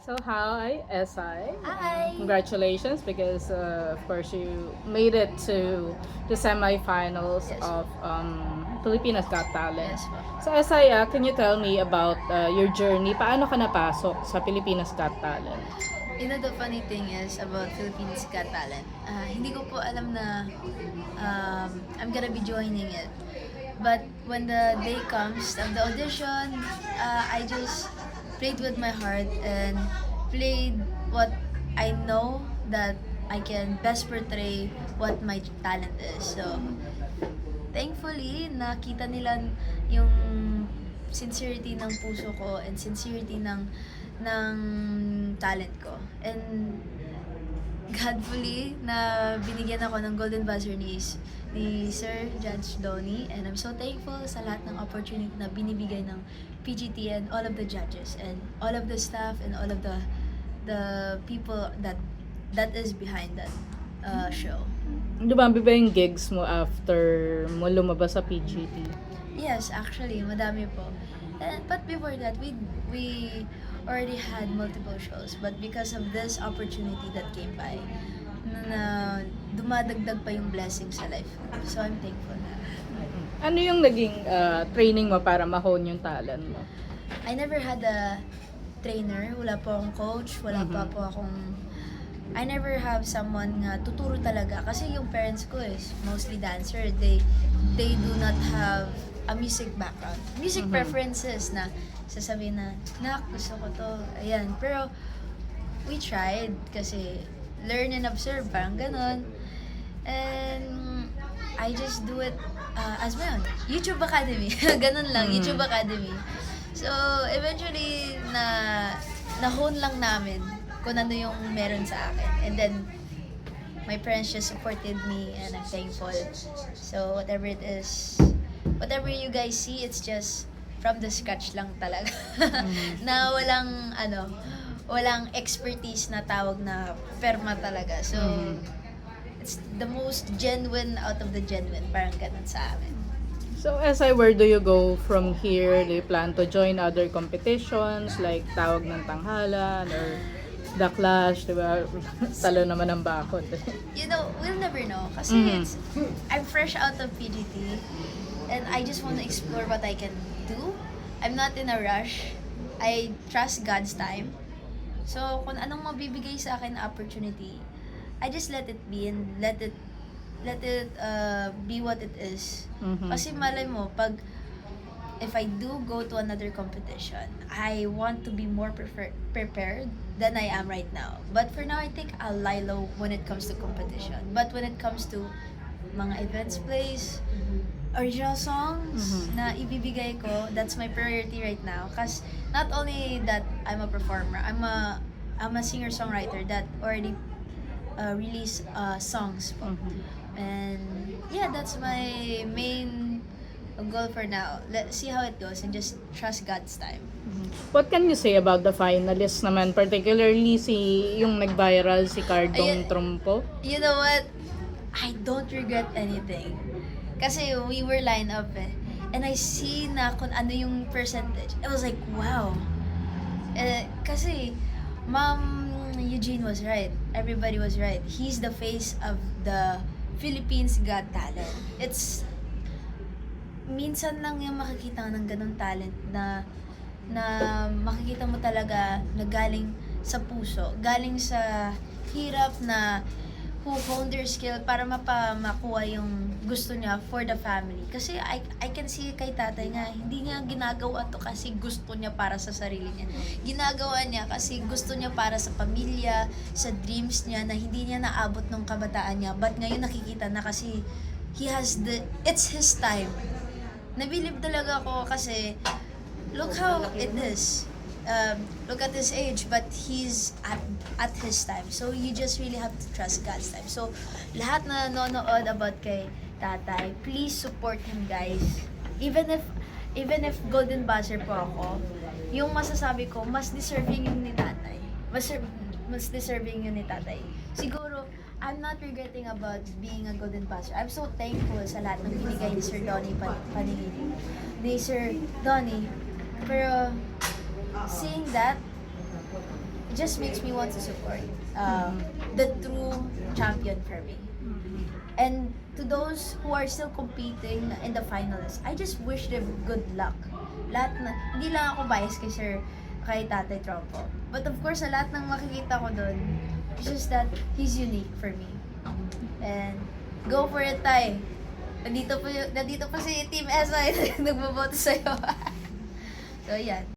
So hi, SI. Hi! Congratulations because of course you made it to the semifinals Yes of po. Filipinas Got Talent. Yes po. So SI, can you tell me about your journey? Paano ka napasok sa Pilipinas Got Talent? The funny thing is about Philippines Got Talent. Hindi ko po alam na I'm gonna be joining it. But when the day comes of the audition, I just played with my heart and played what I know that I can best portray what my talent is. So, thankfully, nakita nila yung sincerity ng puso ko and sincerity ng talent ko. And Godfully na binigyan ako ng golden buzzer ni Sir Judge Donnie, and I'm so thankful sa lahat ng opportunity na binibigay ng PGT and all of the judges and all of the staff and all of the people that is behind that show. Dumami ba yung gigs mo after mo lumabas sa PGT? Yes, actually, madami po. But before that, we already had multiple shows. But because of this opportunity that came by, na dumadagdag pa yung blessing sa life ko. So, I'm thankful na. Ano yung naging training mo para ma-hone yung talent mo? I never had a trainer. Wala po akong coach. Wala pa po akong... I never have someone nga tuturo talaga. Kasi yung parents ko is mostly dancer. They do not have a music background. Music preferences na sasabihin na, nak, gusto ko to. Ayan. Pero, we tried kasi learn and observe, parang ganon. And, I just do it as my own. YouTube Academy. Ganon lang, YouTube Academy. So, eventually, na-hone lang namin kung ano yung meron sa akin. And then, my parents just supported me and I'm thankful. So, whatever it is, whatever you guys see, it's just from the scratch lang talaga. Na walang expertise na tawag na perma talaga. So, it's the most genuine out of the genuine. Parang ganun sa amin. So, SI, where do you go from here? Do you plan to join other competitions like Tawag ng Tanghalan or The Clash, di ba? Talo naman ang bakod. You know, we'll never know. Kasi I'm fresh out of PGT and I just want to explore what I can do. I'm not in a rush. I trust God's time. So, kung anong mabibigay sa akin na opportunity, I just let it be and let it be what it is. Kasi malay mo, if I do go to another competition, I want to be more prepared than I am right now. But for now, I think I'll lie low when it comes to competition. But when it comes to mga events plays, original songs na ibibigay ko, that's my priority right now. Because not only that I'm a performer, I'm a singer-songwriter that already release songs po. And yeah, that's my main goal for now. Let's see how it goes and just trust God's time. What can you say about the finalists naman? Particularly yung nag-viral, si Cardong Ayun. Trumpo. You know what? I don't regret anything. Kasi we were lined up and I see na kung ano yung percentage. I was like, wow. Kasi Ma'am Eugene was right. Everybody was right. He's the face of the Philippines Got Talent. It's minsan lang yung makikita ng ganong talent na makikita mo talaga na galing sa puso, galing sa hirap na who honed their skill para makuha yung gusto niya for the family. Kasi I can see kay tatay nga, hindi niya ginagawa to kasi gusto niya para sa sarili niya. Ginagawa niya kasi gusto niya para sa pamilya, sa dreams niya na hindi niya naabot nung kabataan niya. But ngayon nakikita na kasi it's his time. Nabilib talaga ako kasi look how it is. Look at his age, but he's at his time. So you just really have to trust God's time. So lahat na nanonood about kay tatay, please support him, guys. Even if golden buzzer po ako, yung masasabi ko, mas deserving yung ni tatay. Mas deserving yun ni tatay. Siguro, I'm not regretting about being a golden buzzer. I'm so thankful sa lahat ng binigay ni Sir Donnie Panigili. Ni Sir Donnie. Pero, seeing that, it just makes me want to support the true champion for me. And to those who are still competing in the finals, I just wish them good luck. Lahat na, hindi lang ako biased kay Tatay Trompo. But of course, sa lahat ng makikita ko doon, it's just that he's unique for me. And go for it, Tay. Nandito pa si Team SI nagboboto sa'yo. So, yan.